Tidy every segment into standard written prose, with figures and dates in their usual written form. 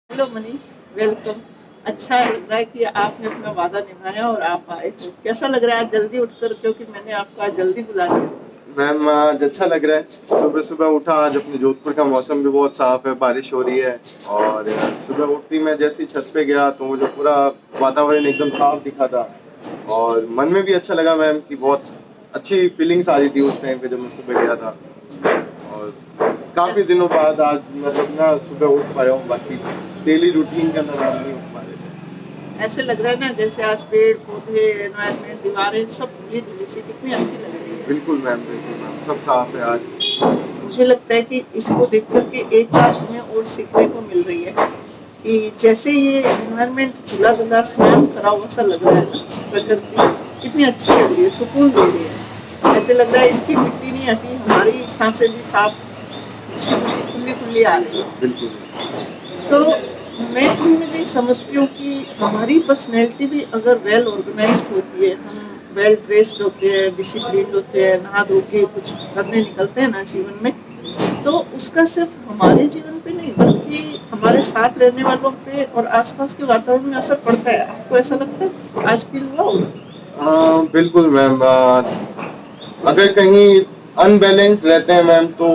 Hello Manish, welcome. अच्छा लग रहा है कि आपने अपना वादा निभाया और आप आए हो। कैसा लग रहा है आज जल्दी उठकर, क्योंकि मैंने आपको आज जल्दी बुला लिया। मैम आज अच्छा लग रहा है। सुबह सुबह उठा, आज अपने जोधपुर का मौसम भी बहुत साफ है, बारिश हो रही है। और सुबह उठती मैं जैसे ही छत पे गया तो मुझे पूरा वातावरण एकदम साफ दिखा था। और मन में भी अच्छा लगा मैम कि बहुत अच्छी फीलिंग्स आ रही थी उस टाइम पे जब मैं सुबह गया था। और काफी दिनों बाद आज मतलब ना सुबह उठ पाया हूँ, बाकी डेली रूटीन के अंदर हम नहीं उठ पा रहे थे। ऐसे लग रहा है ना जैसे आज पेड़ पौधे, एनवायरमेंट, दीवारें सब धुली धुली सी कितनी अच्छी लग रही है। बिल्कुल मैम, सब साफ है आज। मुझे लगता है कि इसको देख कर के एक बात हमें और सीखने को मिल रही है कि जैसे ये एनवायरमेंट धुला धुला स्नान करा हुआ सा लग रहा है ना, प्रकृति कितनी अच्छी लग रही है, सुकून दे रही है। ऐसे लग रहा है इनकी मिट्टी नहीं हटी, हमारी सांसें भी साफ खुली खुली आ रही है। बिल्कुल। तो मैं कहीं ना कहीं समझती हूँ कि हमारी पर्सनैलिटी भी अगर वेल ऑर्गेनाइज्ड होती है, हम वेल ड्रेस्ड होते हैं, डिसिप्लिन होते हैं, नहा धो के कुछ करने निकलते हैं ना जीवन में, तो उसका सिर्फ हमारे जीवन पे नहीं बल्कि हमारे साथ रहने वालों पे और आसपास के वातावरण में असर पड़ता है। आपको ऐसा लगता है? आज फील हुआ होगा। बिल्कुल मैम। अगर कहीं अनबैलेंस्ड रहते हैं मैम तो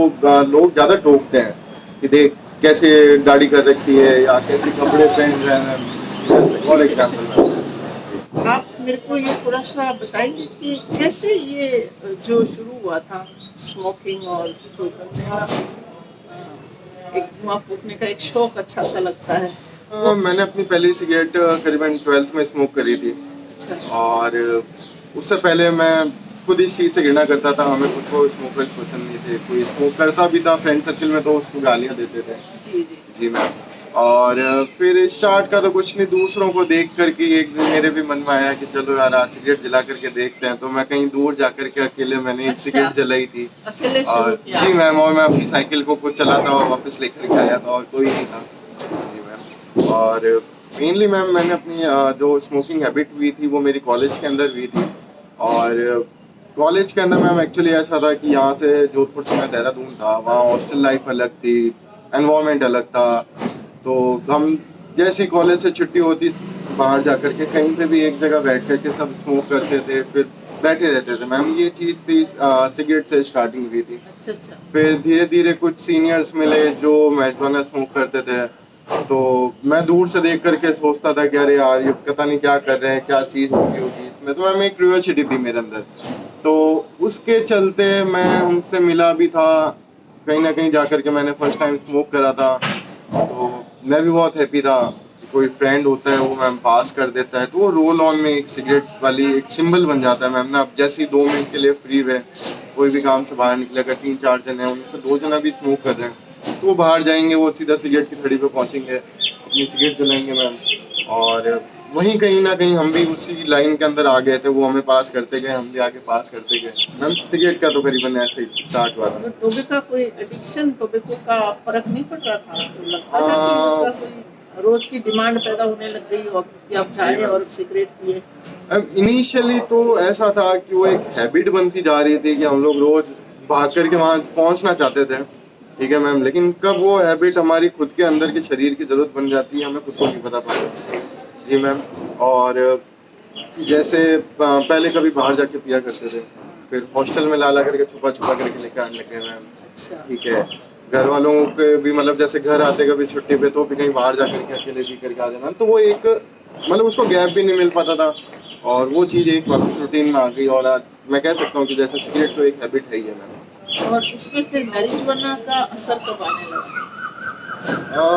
लोग ज्यादा टोकते हैं कि देख कैसे गाड़ी कर रखी है या कैसे कपड़े पहन रहे हैं मैम। For example ma'am. आप मेरे को ये थोड़ा सा बताएंगे कि कैसे ये जो शुरू हुआ था स्मोकिंग और जो करने का एक धुआं फूकने का एक शौक अच्छा सा लगता है वो। मैंने अपनी पहली सिगरेट करीबन 12th में स्मोक करी थी। अच्छा। और उससे पहले मैं खुद इस चीज़ से घृणा करता था, हमें खुद को स्मोकर्स पसंद नहीं थे, कोई स्मोक करता भी था फ्रेंड सर्कल में तो उसको गालियाँ देते थे। जी जी। जी मैम। और फिर स्टार्ट का तो कुछ नहीं, दूसरों को देख करके एक दिन मेरे भी मन में आया कि चलो यार आज सिगरेट जला करके देखते हैं, तो मैं कहीं दूर जा करके अकेले मैंने एक अच्छा, सिगरेट जलाई थी। अकेले शुरू और किया। जी मैम, और मैं अपनी साइकिल को खुद चलाता हुआ वापस लेकर के आया था और कोई नहीं था। जी मैम। और मेनली मैम मैंने अपनी जो स्मोकिंग हैबिट हुई थी वो मेरी कॉलेज के अंदर हुई थी। और कॉलेज के अंदर मैम एक्चुअली ऐसा था कि यहाँ से जोधपुर से मैं देहरादून था, वहाँ हॉस्टल लाइफ अलग थी, एनवायरनमेंट अलग था। तो हम जैसे कॉलेज से छुट्टी होती बाहर जा कर के कहीं पे भी एक जगह बैठ कर के सब स्मोक करते थे, फिर बैठे रहते थे मैम। ये चीज़ थी सिगरेट से स्टार्टिंग हुई थी। अच्छा अच्छा। फिर धीरे धीरे कुछ सीनियर्स मिले जो मैरिजुआना स्मोक करते थे, तो मैं दूर से देख करके सोचता था कि अरे यार ये पता नहीं क्या कर रहे हैं, क्या चीज़ होगी होगी इसमें। तो मैम एक क्यूरियोसिटी थी मेरे अंदर, तो उसके चलते मैं उनसे मिला भी था। कहीं ना कहीं जा करके मैंने फर्स्ट टाइम स्मोक करा था, तो मैं भी बहुत हैप्पी था। कोई फ्रेंड होता है वो मैम पास कर देता है तो वो रोल ऑन में एक सिगरेट वाली एक सिंबल बन जाता है मैम ना। अब जैसे ही 2 मिनट के लिए फ्री हुए, कोई भी काम से बाहर निकलेगा, 3-4 जन है उनसे 2 जना भी स्मोक कर रहे हैं तो वो बाहर जाएंगे, वो सीधा सिगरेट की थड़ी पे पहुंचेंगे, अपनी सिगरेट जलाएंगे मैम। और वहीं कहीं ना कहीं हम भी उसी लाइन के अंदर आ गए थे, वो हमें पास करते गए, हम भी आगे पास करते गए मैम। सिगरेट का तो करीबन ऐसे ही स्टार्ट हुआ था। टोबे का कोई एडिक्शन, टोबैको का फर्क नहीं पड़ रहा था? आपको लगता था कि उसका कोई रोज की डिमांड पैदा होने लग गई और कि आप जाए और सिगरेट पिए? इनिशियली तो ऐसा था कि वो एक हैबिट बनती जा रही थी कि हम लोग रोज भाग करके वहाँ पहुँचना चाहते थे। ठीक है मैम, लेकिन कब वो हैबिट हमारी खुद के अंदर के शरीर की जरूरत बन जाती है हमें खुद को नहीं पता पाता। जी मैम। और जैसे पहले कभी बाहर जाके पिया करते थे, फिर हॉस्टल में ला ला करके छुपा छुपा करके लेकर आने लगे मैम। अच्छा। ठीक है। घर वालों के भी मतलब जैसे घर आते कभी छुट्टी पे तो भी कहीं बाहर जा करके अकेले पी करके आ जाना, तो वो एक मतलब उसको गैप भी नहीं मिल पाता था। और वो चीज़ एक वापस रूटीन में आ गई और आज मैं कह सकता हूँ कि जैसे सिगरेट तो एक हैबिट है ही है मैम। और इसमें फिर मैरिजुआना का असर कब आने लगा?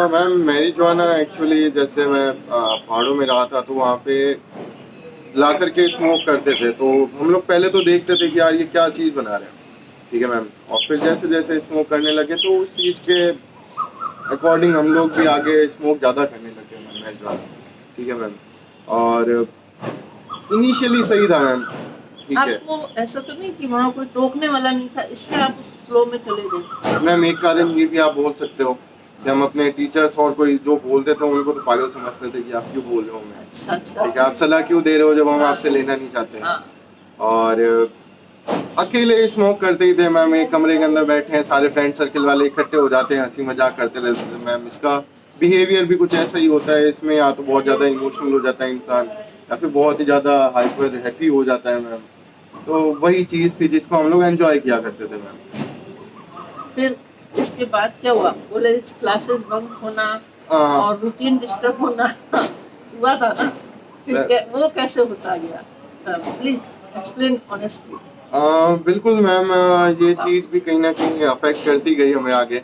मैम मैरिजुआना एक्चुअली जैसे मैं पहाड़ों में रहा था तो वहाँ पे ला करके स्मोक करते थे, तो हम लोग पहले तो देखते थे कि यार ये क्या चीज़ बना रहे हैं। ठीक है मैम। और फिर जैसे जैसे स्मोक करने लगे तो उस चीज़ के अकॉर्डिंग हम लोग भी आगे स्मोक ज़्यादा करने लगे मैम मैरिजुआना। ठीक है मैम। और इनिशियली सही था मैम। ठीक है आपको ऐसा तो नहीं कि वहाँ कोई टोकने वाला नहीं था इसलिए आप उस फ्लो में चले गए? मैम। एक कारण ये भी आप बोल सकते हो कि हम अपने टीचर्स और कोई जो बोलते थे उनको तो पागल समझते थे कि आप क्यों बोल रहे हो मैं। अच्छा अच्छा। ठीक है, आप सलाह क्यों दे रहे हो जब हम आपसे लेना नहीं चाहते हैं। हाँ। और अकेले स्मोक करते ही थे मैम, एक कमरे के अंदर बैठे हैं, सारे फ्रेंड सर्कल वाले इकट्ठे हो जाते हैं, हंसी मजाक करते रहते थे मैम। इसका बिहेवियर भी कुछ ऐसा ही होता है इसमें, या तो बहुत ज़्यादा इमोशनल हो जाता है इंसान, या फिर बहुत ही ज़्यादा हाइपर हैप्पी हो जाता है मैम। तो वही चीज़ थी जिसको हम लोग एंजॉय किया करते थे मैम। फिर इसके बाद क्या हुआ? कॉलेज क्लासेस बंक होना हाँ। और रूटीन डिस्टर्ब होना हुआ था ना? फिर वो कैसे होता गया? Please explain honestly. बिल्कुल मैम, ये चीज़ भी कहीं ना कहीं अफेक्ट करती गई हमें आगे।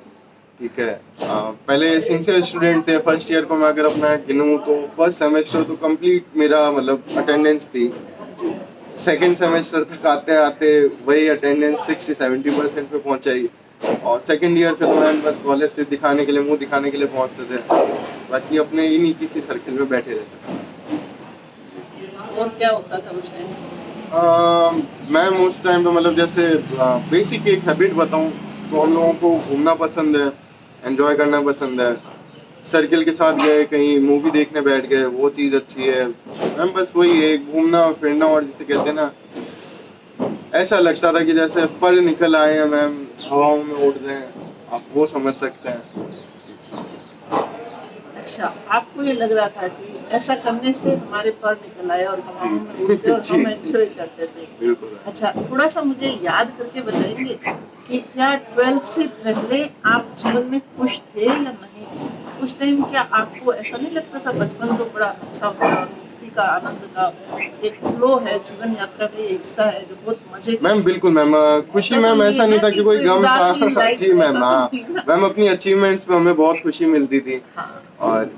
ठीक है। पहले सिंसियर स्टूडेंट थे, फर्स्ट ईयर को मैं अगर अपना गिनूँ तो फर्स्ट सेमेस्टर तो कंप्लीट मेरा मतलब अटेंडेंस थी। सेकेंड सेमेस्टर तक आते आते वही अटेंडेंस 60-70% पे पहुंचाई। और सेकेंड ईयर से तो मैम बस कॉलेज से दिखाने के लिए, मुंह दिखाने के लिए पहुंचते थे, बाकी अपने इन्हीं किसी सर्किल में बैठे रहते थे। और क्या होता था उस टाइम? मैम उस टाइम पे मतलब जैसे बेसिक एक हैबिट बताऊं तो हम लोगों को घूमना पसंद है, एंजॉय करना पसंद है। सर्किल के साथ गए कहीं मूवी देखने बैठ गए, वो चीज़ अच्छी है मैम। बस वही है, घूमना फिरना, और जिसे कहते हैं ना, ऐसा लगता था कि जैसे पर निकल आए हैं मैम, हवाओं में उड़ रहे हैं, आप वो समझ सकते हैं। अच्छा, आपको ये लग रहा था कि ऐसा करने से हमारे पर निकल आए और हवाओं में उड़ते और जी हम जी एंजॉय करते थे। बिल्कुल। अच्छा, थोड़ा सा मुझे याद करके बताएंगे कि क्या 12th से पहले आप जीवन में खुश थे या नहीं? उस टाइम क्या आपको ऐसा नहीं लगता था बचपन तो बड़ा अच्छा होता है और मुक्ति का आनंद का एक फ्लो है, जीवन यात्रा का ये हिस्सा है जो बहुत मजे का मैम बिल्कुल मैम, खुशी ऐसा तो मैम नहीं ऐसा है नहीं ना था कि कि कोई कोई गम उदासीन था। लाइफ जी मैम, ऐसा तो हाँ नहीं ना? मैम, अपनी अचीवमेंट्स पे हमें बहुत खुशी मिलती थी। हाँ, और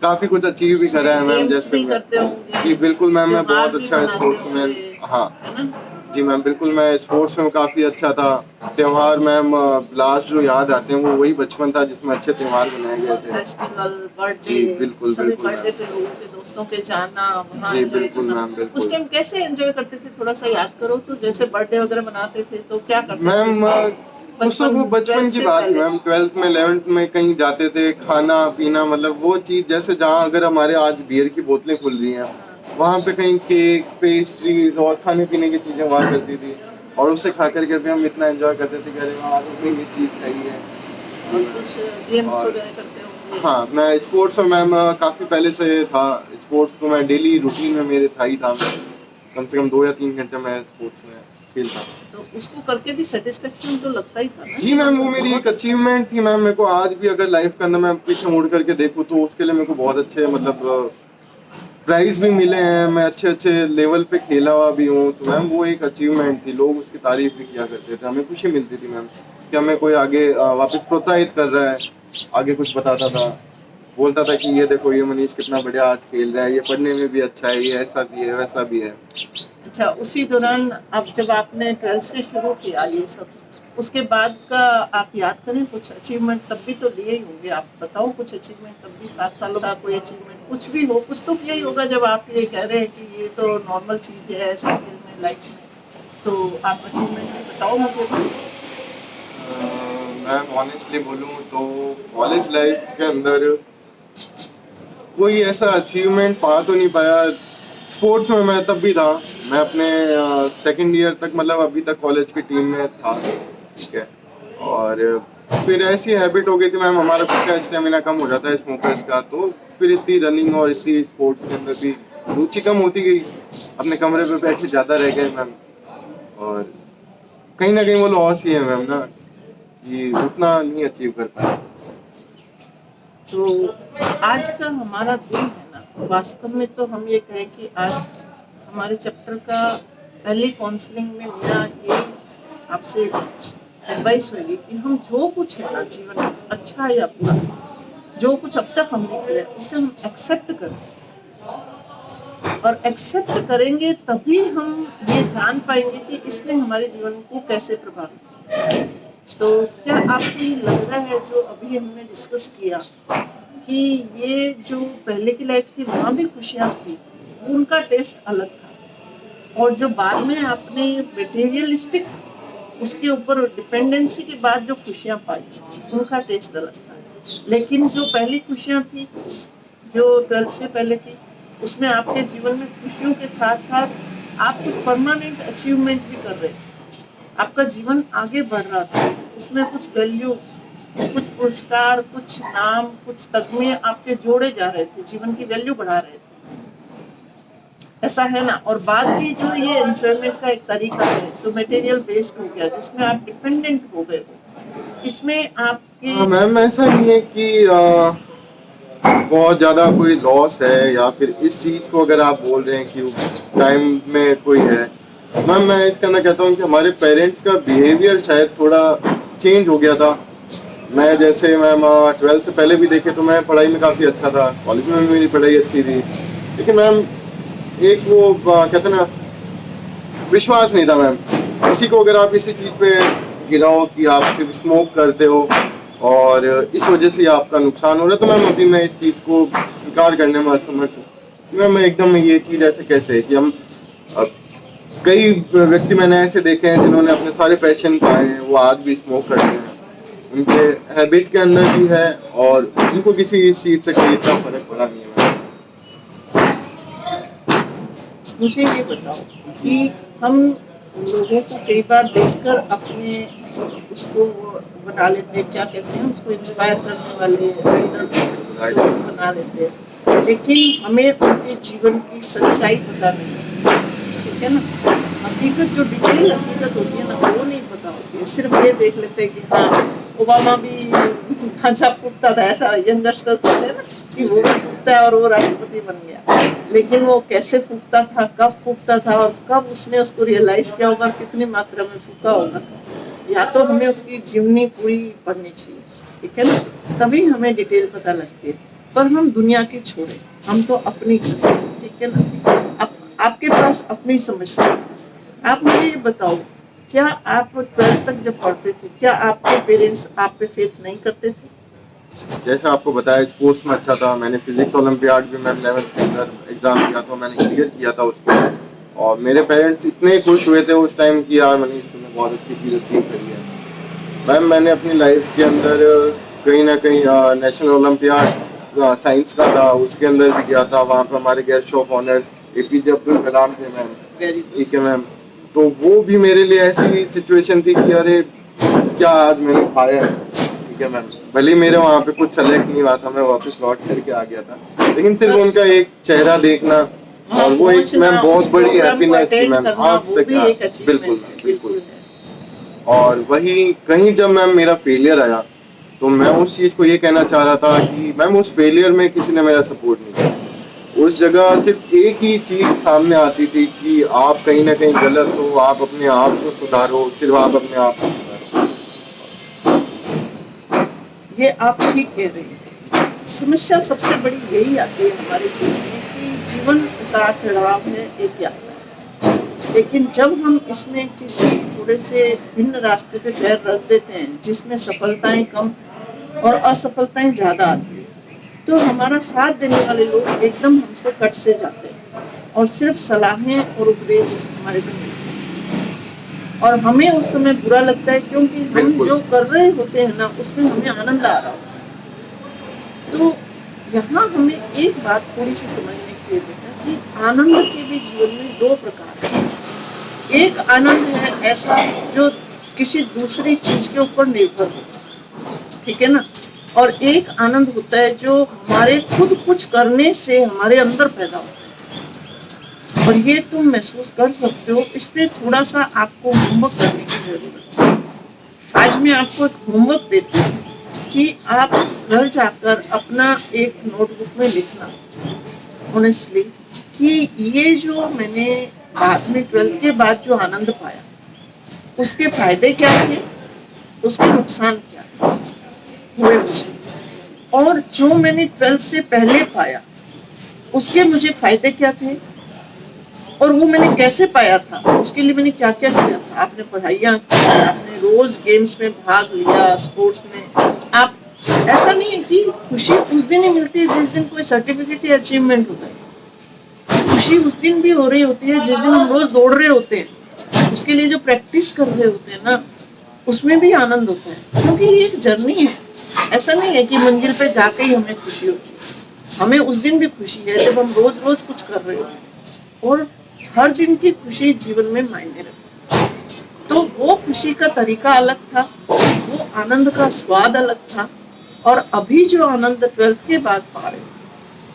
काफी कुछ अचीव भी करा है मैम, गेम्स जैसे भी मैं। करते होंगे, जी बिल्कुल मैम, मैं त्योहार बहुत भी अच्छा मनाते स्पोर्ट्समैन। होंगे, हाँ है ना? जी मैम, बिल्कुल मैं स्पोर्ट्स में काफी अच्छा था। त्योहार मैम, लास्ट जो याद आते हैं वो वही बचपन था जिसमें अच्छे त्योहार मनाए गए थे। फेस्टिवल, जी बर्थडे, बिल्कुल सभी बिल्कुल बर्थडे मैम। पे लोगों के दोस्तों के जाना, वहाँ जी एंजॉय बिल्कुल करना। मैम उस बिल्कुल। टाइम कैसे एंजॉय करते थे? थोड़ा सा याद करो तो। जैसे बर्थडे वगैरह मनाते थे तो क्या करते थे? मैम कुछ तो बचपन वो बचपन 12th की से बात थी पहले। मैम, 12th में 11th में कहीं जाते थे, खाना पीना मतलब वो चीज़, जैसे जहाँ अगर हमारे आज बियर की बोतलें खुल रही हैं, हाँ, वहाँ पे कहीं केक पेस्ट्रीज और खाने पीने की चीज़ें हुआ करती थी। और उसे खा करके भी हम इतना एंजॉय करते थे कि अरे वाह, आज हमने ये चीज़ खाई है। और जी कुछ मैम। गेम्स और वगैरह करते होंगे। हाँ, मैं स्पोर्ट्स में मैम काफ़ी पहले से था। स्पोर्ट्स तो मैं डेली रूटीन में मेरे था ही था। मैं कम से कम 2 या 3 घंटे मैं स्पोर्ट्स में खेलता था। तो उसको करके भी सेटिस्फेक्शन तो लगता ही था ना जी जीवन मैम, वो में, मेरी एक बहुत अच्छा। अचीवमेंट थी मैम। मेरे को आज भी अगर लाइफ के अंदर मैं पीछे मुड़ करके देखूँ तो उसके लिए मेरे को बहुत अच्छे मतलब प्राइज भी मिले हैं, मैं अच्छे अच्छे लेवल पे खेला हुआ भी हूँ। तो मैम वो एक अचीवमेंट थी, लोग उसकी तारीफ भी किया करते थे, हमें खुशी मिलती थी मैम कि हमें कोई आगे वापस प्रोत्साहित कर रहा है, आगे कुछ बताता था, बोलता था कि ये देखो ये मनीष कितना बढ़िया आज खेल रहा है, ये पढ़ने में भी अच्छा है, ये ऐसा भी है वैसा भी है। अच्छा, उसी दौरान अब जब आपने 12th से शुरू किया ये सब, उसके बाद का आप याद करें कुछ अचीवमेंट तब भी तो लिए ही होंगे। आप बताओ कुछ अचीवमेंट तब भी 7 सालों का कोई अचीवमेंट कुछ भी हो, कुछ तो किया ही होगा जब आप ये कह रहे हैं कि ये तो नॉर्मल चीज है सर्किल में, लाइफ में। तो आप अचीवमेंट भी बताओ मुझे। मैं ऑनेस्टली बोलूँ तो कॉलेज लाइफ के अंदर कोई ऐसा अचीवमेंट पा तो नहीं पाया। स्पोर्ट्स में मैं तब भी था, मैं अपने सेकंड ईयर तक मतलब अभी तक कॉलेज की टीम में था। ठीक है। और फिर ऐसी हैबिट हो गई थी मैम, हमारा खुद का स्टेमिना कम हो जाता है स्मोकर्स का, तो फिर इतनी रनिंग और इतनी स्पोर्ट्स के अंदर भी रुचि कम होती गई, अपने कमरे पे बैठे ज़्यादा रह गए मैम। और कहीं ना कहीं वो लॉस ही है मैम ना, कि उतना नहीं अचीव कर पाए। तो आज का हमारा दिन है ना, वास्तव में तो हम ये कहें कि आज हमारे चैप्टर का पहले काउंसलिंग में मेरा ये आपसे एडवाइस होगी कि हम जो कुछ है ना जीवन में, अच्छा या बुरा, जो कुछ अब तक हमने किया है उसे हम एक्सेप्ट करें। और एक्सेप्ट करेंगे तभी हम ये जान पाएंगे कि इसने हमारे जीवन को कैसे प्रभावित किया। तो क्या आपको ये लग रहा है जो अभी हमने डिस्कस किया कि ये जो पहले की लाइफ थी वहाँ भी खुशियाँ थी, उनका टेस्ट अलग था, और जो बाद में आपने मटेरियलिस्टिक उसके ऊपर डिपेंडेंसी के बाद जो खुशियाँ पाई उनका टेस्ट अलग था। लेकिन जो पहली खुशियाँ थी जो 12th से पहले थी, उसमें आपके जीवन में खुशियों के साथ साथ आप कुछ परमानेंट अचीवमेंट भी कर रहे थे, आपका जीवन आगे बढ़ रहा था, उसमें कुछ वैल्यू कुछ पुरस्कार, कुछ नाम, कुछ तगमे आपके जोड़े जा रहे थे, जीवन की वैल्यू बढ़ा रहे थे, ऐसा है ना। और बाद की जो ये एंजॉयमेंट का एक तरीका है जो मटेरियल बेस्ड हो गया, जिसमें आप डिपेंडेंट हो गए हो, इसमें आपके मैम ऐसा नहीं है कि बहुत ज़्यादा कोई लॉस है या फिर इस चीज़ को अगर आप बोल रहे हैं कि टाइम में कोई है, मैम मैं इसके अंदर कहता हूँ कि हमारे पेरेंट्स का बिहेवियर शायद थोड़ा चेंज हो गया था। मैं जैसे मैम 12th से पहले भी देखे तो मैं पढ़ाई में काफ़ी अच्छा था, कॉलेज में भी मेरी पढ़ाई अच्छी थी, लेकिन मैम एक वो कहते हैं ना, विश्वास नहीं था मैम। किसी को अगर आप इसी चीज़ पे गिराओ कि आप सिर्फ स्मोक करते हो और इस वजह से आपका नुकसान हो रहा है, तो मैम अभी मैं इस चीज़ को स्वीकार करने में असमर्थ हूँ। मैम एकदम ये चीज़ ऐसे कैसे है कि हम अब कई व्यक्ति मैंने ऐसे देखे हैं जिन्होंने अपने सारे पैशन पाए हैं, वो आज भी स्मोक करते हैं, उनके हैबिट के अंदर भी है और उनको किसी इस चीज़ से कोई इतना फर्क पड़ा नहीं है मैम। मुझे ये बताओ कि हम लोगों को कई बार देखकर अपने उसको बना लेते हैं, क्या कहते हैं उसको, इंस्पायर करने वाले लीडर बना लेते हैं, लेकिन हमें उनके जीवन की सच्चाई पता नहीं है, ठीक है ना। हकीकत जो डिटेल हकीकत होती है ना, वो नहीं पता होती है। सिर्फ ये देख लेते हैं कि हाँ ओबामा भी गांजा फूकता था, ऐसा यंगस्टर कहते हैं ना कि वो भी फूकता है और वो राष्ट्रपति बन गया, लेकिन वो कैसे फूकता था, कब फूकता था और कब उसने उसको रियलाइज किया होगा, कितनी मात्रा में फूका होगा, या तो हमें उसकी जीवनी पूरी पढ़नी चाहिए, ठीक है ना, तभी हमें डिटेल पता लगती है। पर हम दुनिया की छोड़े, हम तो अपनी, ठीक है ना, आपके पास अपनी समझ है। आप मुझे ये बताओ, क्या आप 12th तक जब पढ़ते थे, क्या आपके पेरेंट्स आप पे फेथ नहीं करते थे? जैसे आपको बताया स्पोर्ट्स में अच्छा था, मैंने फिजिक्स ओलंपियाड भी मैम 11th के अंदर एग्जाम दिया था, मैंने क्लियर किया था उसको, और मेरे पेरेंट्स इतने खुश हुए थे उस टाइम कि यार मनीष तुमने बहुत अच्छी चीज़ अचीव करी है। मैम मैंने अपनी लाइफ के अंदर कहीं ना कहीं नेशनल ओलंपियाड साइंस का था, उसके अंदर भी गया था, वहाँ पर हमारे guest of honour APJ Abdul Kalam थे मैम, ठीक है मैम। तो वो भी मेरे लिए ऐसी सिचुएशन थी कि अरे क्या आज मैंने पाया है, ठीक है मैम। भले ही मेरे वहाँ पे कुछ सेलेक्ट नहीं हुआ था, मैं वापस लौट करके आ गया था, लेकिन सिर्फ उनका एक चेहरा देखना और वो एक मैम बहुत बड़ी हैप्पीनेस थी मैम आज तक। बिल्कुल बिल्कुल। और वही कहीं जब मैम मेरा फेलियर आया तो मैं उस चीज़ को ये कहना चाह रहा था कि मैम उस फेलियर में किसी ने मेरा सपोर्ट नहीं किया, उस जगह सिर्फ एक ही चीज़ सामने आती थी कि आप कहीं ना कहीं गलत हो, आप अपने आप को सुधारो, सिर्फ आप अपने आप को सुधारो। ये आप ठीक कह रहे हैं। समस्या सबसे बड़ी यही आती है हमारे जीवन में कि जीवन उतार चढ़ाव है, एक यात्रा है, लेकिन जब हम इसमें किसी थोड़े से भिन्न रास्ते पे पैर रख देते हैं जिसमें सफलताएं कम और असफलताएं ज्यादा आती है, तो हमारा साथ देने वाले लोग एकदम हमसे कट से जाते हैं और सिर्फ सलाहें और उपदेश हमारे को मिलते हैं, और हमें उस समय बुरा लगता है क्योंकि हम जो कर रहे होते हैं ना उसमें हमें आनंद आ रहा होता है। तो यहाँ हमें एक बात थोड़ी सी समझने की जरूरत है कि आनंद के भी जीवन में दो प्रकार हैं। एक आनंद है ऐसा जो किसी दूसरी चीज के ऊपर निर्भर होता है, ठीक है ना, और एक आनंद होता है जो हमारे खुद कुछ करने से हमारे अंदर पैदा होता है, और ये तुम महसूस कर सकते हो। इस पे थोड़ा सा आपको होमवर्क करने की जरूरत है। आज मैं आपको एक होमवर्क देती हूँ कि आप घर जाकर अपना एक नोटबुक में लिखना ऑनेस्टली कि ये जो मैंने बाद में 12th के बाद जो आनंद पाया उसके फायदे क्या थे, उसके नुकसान क्या हुए मुझे, और जो मैंने 12th से पहले पाया उसके मुझे फायदे क्या थे और वो मैंने कैसे पाया था, उसके लिए मैंने क्या क्या किया था। आपने पढ़ाइयाँ की, आपने रोज गेम्स में भाग लिया, स्पोर्ट्स में। आप ऐसा नहीं है कि खुशी उस दिन ही मिलती है जिस दिन कोई सर्टिफिकेट या अचीवमेंट होता है, खुशी उस दिन भी हो रही होती है जिस दिन हम रोज दौड़ रहे होते हैं, उसके लिए जो प्रैक्टिस कर रहे होते हैं ना उसमें भी आनंद होता है, क्योंकि ये एक जर्नी है। ऐसा नहीं है कि मंजिल पे जाके ही हमें खुशी होती है, हमें उस दिन भी खुशी है जब हम रोज रोज कुछ कर रहे होते हैं, और हर दिन की खुशी जीवन में मायने रखती है। तो वो खुशी का तरीका अलग था, वो आनंद का स्वाद अलग था। और अभी जो आनंद 12th के बाद पा रहे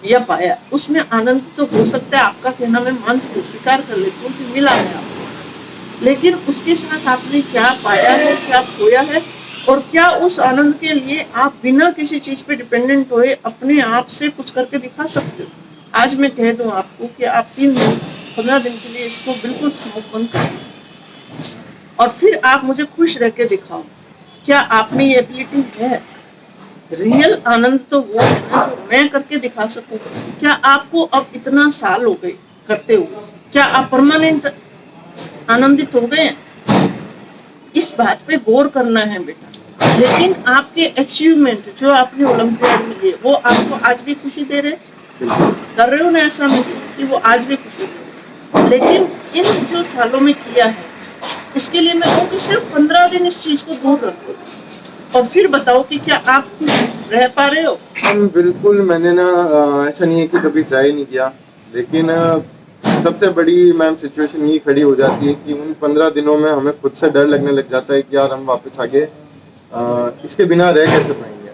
या पाया, उसमें आनंद तो हो सकता है आपका कहना मैं मान स्वीकार कर लेती हूँ कि मिला है आपको, लेकिन उसके साथ आपने क्या पाया है, क्या खोया है, और क्या उस आनंद के लिए आप बिना किसी चीज पे डिपेंडेंट हुए अपने आप से कुछ करके दिखा सकते हो। आज मैं कह दूं आपको कि आप 15 दिन के लिए इसको बिल्कुल स्मोक बंद कर दो और फिर आप मुझे खुश रह के दिखाओ, क्या आप में ये एबिलिटी है? रियल आनंद तो वो है ना जो मैं करके दिखा सकूं। क्या आपको अब इतना साल हो गए करते हुए, क्या आप परमानेंट आनंदित हो गए? इस बात पे गौर करना है बेटा। लेकिन आपके अचीवमेंट जो आपने ओलंपियाड में लिए, वो आपको आज भी खुशी दे रहे? कर रहे हो ना ऐसा महसूस कि वो आज भी खुशी दे रहे? लेकिन इन जो सालों में किया है, उसके लिए मैं कहूँ कि सिर्फ 15 दिन इस चीज को दूर रखो और फिर बताओ कि क्या आप खुश रह पा रहे हो? बिल्कुल, मैंने ना ऐसा नहीं है कि कभी ट्राई नहीं किया, लेकिन सबसे बड़ी मैम सिचुएशन ये खड़ी हो जाती है कि उन 15 दिनों में हमें खुद से डर लगने लग जाता है कि यार हम वापस आगे इसके बिना रह कैसे पाएंगे।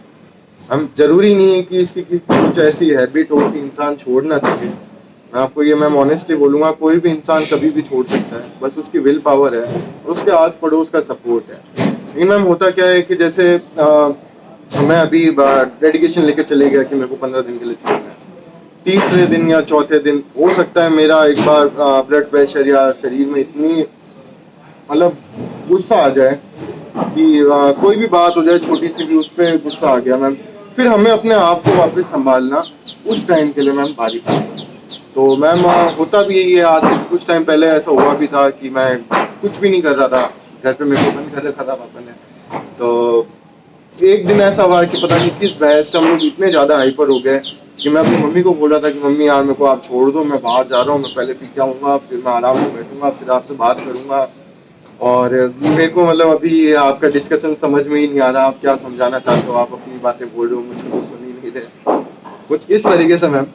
हम जरूरी नहीं है कि इसकी कुछ ऐसी हैबिट हो कि इंसान छोड़ ना सके। मैं आपको ये मैम ऑनेस्टली बोलूँगा, कोई भी इंसान कभी भी छोड़ सकता है, बस उसकी विल पावर है और उसके आस पड़ोस का सपोर्ट है। ये मैम होता क्या है कि जैसे मैं अभी डेडिकेशन लेके चले गया कि मेरे को 15 दिन के लिए छोड़ना है। तीसरे दिन या चौथे दिन हो सकता है मेरा एक बार ब्लड प्रेशर या शरीर में इतनी मतलब गुस्सा आ जाए कि कोई भी बात हो जाए छोटी सी भी, उस पर गुस्सा आ गया मैम, फिर हमें अपने आप को वापस संभालना उस टाइम के लिए मैम भारी पड़ा। तो मैम होता भी यही है, आज से कुछ टाइम पहले ऐसा हुआ भी था कि मैं कुछ भी नहीं कर रहा था, घर पे मेरे को बंद कर रखा था पापा ने। तो एक दिन ऐसा हुआ कि पता नहीं किस बहस से हम लोग इतने ज़्यादा हाइपर हो गए कि मैं अपनी मम्मी को बोल रहा था कि मम्मी यार मेरे को आप छोड़ दो, मैं बाहर जा रहा हूँ, मैं पहले पी के आऊँगा, फिर मैं आराम से बैठूंगा, फिर आपसे बात करूँगा। और मेरे को मतलब अभी आपका डिस्कशन समझ में ही नहीं आ रहा, आप क्या समझाना चाहते हो, आप अपनी बातें बोल रहे हो, मुझे तो सुन ही नहीं रहे, कुछ इस तरीके से मैम।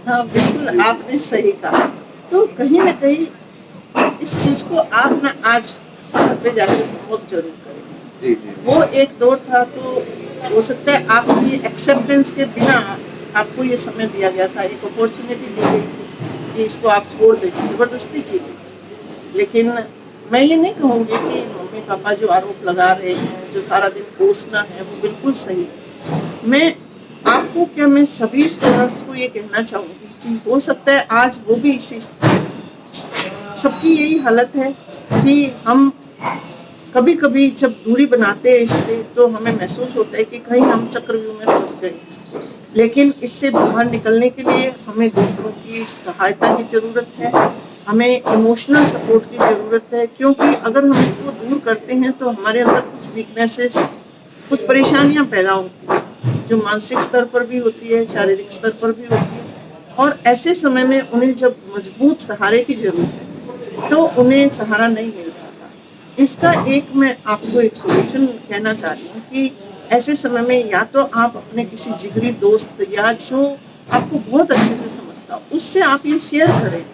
हाँ बिल्कुल आपने सही कहा। तो कहीं ना कहीं इस चीज को आप ना आज घर पे जाकर बहुत जरूर करें। जी जी वो एक दौर था, तो हो सकता है आपकी एक्सेप्टेंस के बिना आपको ये समय दिया गया था, एक अपॉर्चुनिटी दी गई थी कि इसको आप छोड़ दें, जबरदस्ती की गई। लेकिन मैं ये नहीं कहूँगी कि मम्मी पापा जो आरोप लगा रहे हैं, जो सारा दिन कोसना है, वो बिल्कुल सही है। मैं आपको क्या, मैं सभी स्टूडेंट्स को ये कहना चाहूँगी कि हो सकता है आज वो भी इसी, सबकी यही हालत है कि हम कभी कभी जब दूरी बनाते हैं इससे, तो हमें महसूस होता है कि कहीं हम चक्रव्यूह में फंस गए। लेकिन इससे बाहर निकलने के लिए हमें दूसरों की सहायता की जरूरत है, हमें इमोशनल सपोर्ट की जरूरत है, क्योंकि अगर हम इसको दूर करते हैं तो हमारे अंदर कुछ वीकनेसेस, कुछ परेशानियां पैदा होती हैं, जो मानसिक स्तर पर भी होती है, शारीरिक स्तर पर भी होती है। और ऐसे समय में उन्हें जब मजबूत सहारे की जरूरत है, तो उन्हें सहारा नहीं मिल पाता। इसका एक मैं आपको एक सोल्यूशन कहना चाह रही हूँ कि ऐसे समय में या तो आप अपने किसी जिगरी दोस्त या जो आपको बहुत अच्छे से समझता हो, उससे आप ये शेयर करें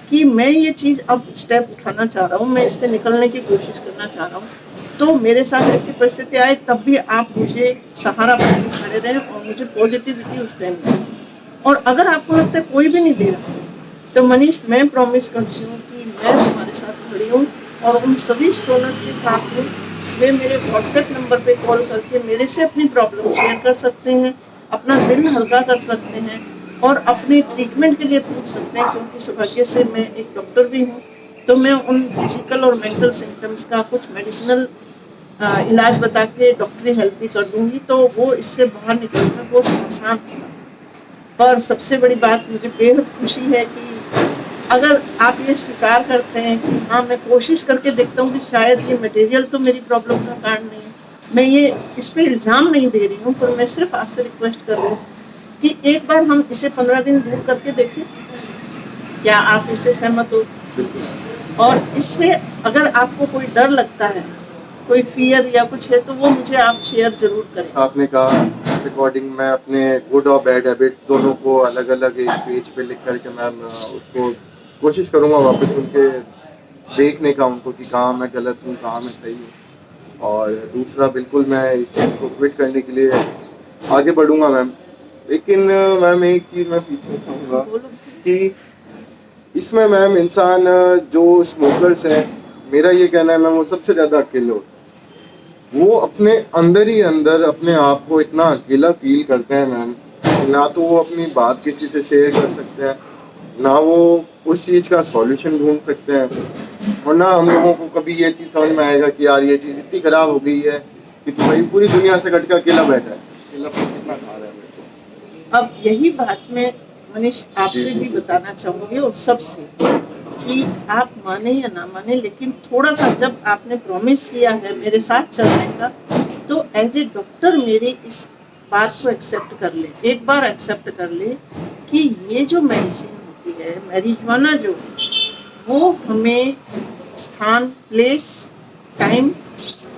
कि मैं ये चीज़ अब स्टेप उठाना चाह रहा हूँ, मैं इससे निकलने की कोशिश करना चाह रहा हूँ। तो मेरे साथ ऐसी परिस्थिति आए तब भी आप मुझे सहारा बन के खड़े रहें और मुझे पॉजिटिविटी उस टाइम दें। और अगर आपको लगता है कोई भी नहीं दे रहा, तो मनीष मैं प्रॉमिस करती हूँ कि मैं तुम्हारे साथ खड़ी हूँ और उन सभी स्टूडेंट्स के साथ हूँ। वे मेरे व्हाट्सएप नंबर पे कॉल करके मेरे से अपनी प्रॉब्लम शेयर कर सकते हैं, अपना दिल हल्का कर सकते हैं और अपने ट्रीटमेंट के लिए पूछ सकते हैं, क्योंकि सौभाग्य से मैं एक डॉक्टर भी हूँ। तो मैं उन फिजिकल और मेंटल सिम्टम्स का कुछ मेडिसिनल इलाज बता के डॉक्टरी हेल्प भी कर दूंगी, तो वो इससे बाहर निकलना बहुत आसान होगा। और सबसे बड़ी बात मुझे बेहद खुशी है कि अगर आप ये स्वीकार करते हैं कि हाँ मैं कोशिश करके देखता हूँ कि शायद ये मटेरियल तो मेरी प्रॉब्लम का कारण नहीं है, मैं ये इस पर इल्ज़ाम नहीं दे रही हूँ, पर मैं सिर्फ आपसे रिक्वेस्ट कर रही हूँ कि एक बार हम इसे 15 दिन दूर करके देखें। क्या आप इससे सहमत हो? और इससे अगर आपको कोई डर लगता है, कोई फियर या कुछ है, तो वो मुझे आप शेयर जरूर करें। आपने कहा अकॉर्डिंग मैं अपने गुड और बैड हैबिट्स दोनों को अलग अलग एक पेज पे लिख करके मैम उसको कोशिश करूँगा वापस उनके देखने का उनको कि कहाँ मैं गलत हूँ, कहाँ मैं सही हूँ। और दूसरा, बिल्कुल मैं इस चीज़ को क्विट करने के लिए आगे बढ़ूंगा मैम। लेकिन मैम एक चीज़ मैं पूछना चाहूँगा बोलो। कि इसमें मैम इंसान जो स्मोकर्स हैं, मेरा ये कहना है मैम, वो सबसे ज़्यादा अकेले होते हैं। वो अपने अंदर ही अंदर अपने आप को इतना अकेला फील करते हैं मैम, ना तो वो अपनी बात किसी से शेयर कर सकते हैं, ना वो उस चीज़ का सॉल्यूशन ढूंढ सकते हैं, और ना हम लोगों को कभी ये चीज़ समझ में आएगा कि यार ये चीज़ इतनी खराब हो गई है कि तो भाई पूरी दुनिया से कट के अकेला बैठा है। अकेलापन कितना खा रहा है मेरे को। अब यही बात मैं मनीष आपसे जी, भी जी। बताना चाहूंगी और सबसे, कि आप माने या ना माने, लेकिन थोड़ा सा जब आपने प्रॉमिस किया है मेरे साथ चलने का, तो एज ए डॉक्टर मेरी इस बात को एक्सेप्ट कर ले, एक बार एक्सेप्ट कर ले कि ये जो मेडिसिन होती है, मैरिजुआना जो है, वो हमें स्थान, प्लेस, टाइम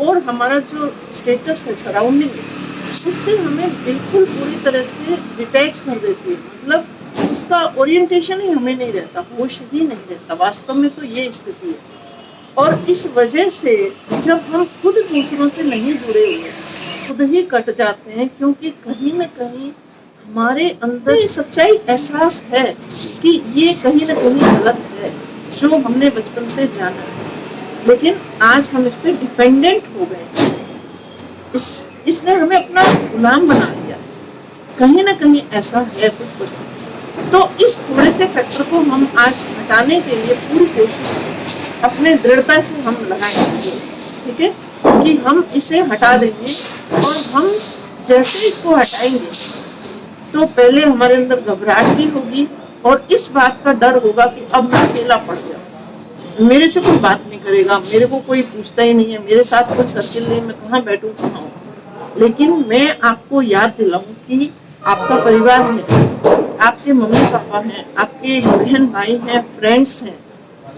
और हमारा जो स्टेटस है, सराउंडिंग है, उससे हमें बिल्कुल पूरी तरह से डिटैच कर देती है। मतलब उसका ओरिएंटेशन ही हमें नहीं रहता, होश ही नहीं रहता। वास्तव में तो ये स्थिति है। और इस वजह से जब हम खुद दूसरों से नहीं जुड़े हुए, खुद ही कट जाते हैं, क्योंकि कहीं न कहीं हमारे अंदर ये सच्चाई एहसास है कि ये कहीं न कहीं गलत है, जो हमने बचपन से जाना है। लेकिन आज हम इस पे डिपेंडेंट हो गए। इसने हमें अपना गुलाम बना दिया। कहीं ना कहीं ऐसा है कुछ। तो इस थोड़े से फैक्टर को हम आज हटाने के लिए पूरी कोशिश अपने दृढ़ता से हम लगाएंगे, ठीक है, कि हम इसे हटा देंगे। और हम जैसे इसको हटाएंगे तो पहले हमारे अंदर घबराहट भी होगी और इस बात का डर होगा कि अब मैं अकेला पड़ गया, मेरे से कोई बात नहीं करेगा, मेरे को कोई पूछता ही नहीं है, मेरे साथ कोई सर्किल नहीं, मैं कहाँ बैठूं कहाँ। लेकिन मैं आपको याद दिलाऊं कि आपका परिवार है, आपके मम्मी पापा हैं, आपके बहन भाई हैं, फ्रेंड्स हैं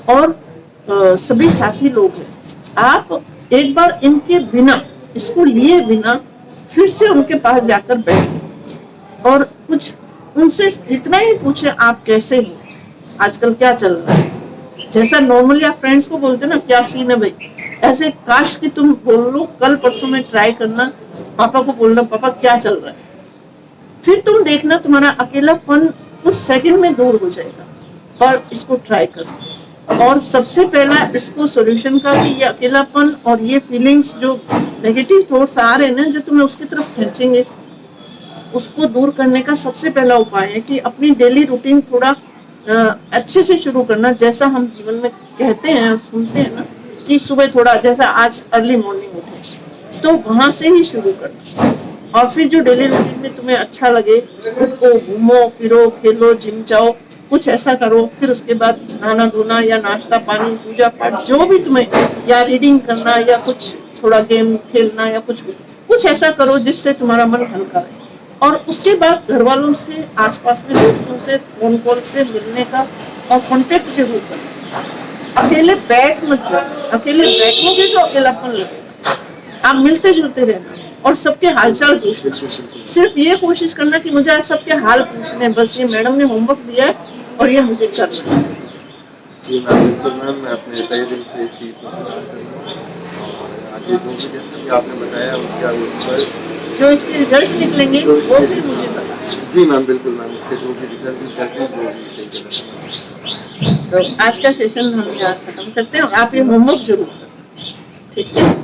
और सभी साथी लोग हैं। आप एक बार इनके बिना, इसको लिए बिना फिर से उनके पास जाकर बैठे और कुछ उनसे जितना ही पूछे आप कैसे हैं, आजकल क्या चल रहा है। जैसा नॉर्मली आप फ्रेंड्स को बोलते हैं ना, क्या सीन है भाई, ऐसे काश कि तुम बोल लो, कल परसों में ट्राई करना, पापा को बोलना, पापा क्या चल रहा है। फिर तुम देखना तुम्हारा अकेलापन कुछ सेकंड में दूर हो जाएगा। पर इसको ट्राई करो। और सबसे पहला इसको सॉल्यूशन का भी, ये अकेलापन और ये फीलिंग्स, जो नेगेटिव थॉट्स आ रहे हैं ना, जो तुम्हें उसकी तरफ खींचेंगे, उसको दूर करने का सबसे पहला उपाय है कि अपनी डेली रूटीन थोड़ा अच्छे से शुरू करना। जैसा हम जीवन में कहते हैं, सुनते हैं ना, कि सुबह थोड़ा, जैसा आज अर्ली मॉर्निंग उठे, तो वहां से ही शुरू करना। और फिर जो डेली रूटीन में तुम्हें अच्छा लगे, खुद को घूमो फिरो, खेलो, जिम जाओ, कुछ ऐसा करो। फिर उसके बाद नहाना धोना या नाश्ता पानी, पूजा पाठ, जो भी तुम्हें, या रीडिंग करना, या कुछ थोड़ा गेम खेलना, या कुछ ऐसा करो जिससे तुम्हारा मन हल्का रहे। और उसके बाद घर वालों से, आसपास के दोस्तों से फोन कॉल से मिलने का और कांटेक्ट जरूर करना। अकेले बैठ मत जाओ, अकेले बैठोगे तो अकेलापन लगेगा। आप मिलते जुलते रहना और सबके हालचाल पूछना। सिर्फ ये कोशिश करना कि मुझे आज सबके हाल पूछने, बस ये मैडम ने होमवर्क दिया है और ये मुझे करना है। जी मैम, बिल्कुल मैम, मैं अपने तहे दिल से इस चीज़ को सुधार करूँगा। और आगे जो भी जैसा भी आपने बताया उसके आगे ऊपर जो इसके रिजल्ट निकलेंगे वो फिर मुझे बताना। जी मैम, बिल्कुल मैम, इसके जो भी रिजल्ट निकलते हैं, जो भी सही चलेगा। तो आज का सेशन हम यहाँ खत्म करते हैं और आप ये होमवर्क जरूर करें, ठीक है।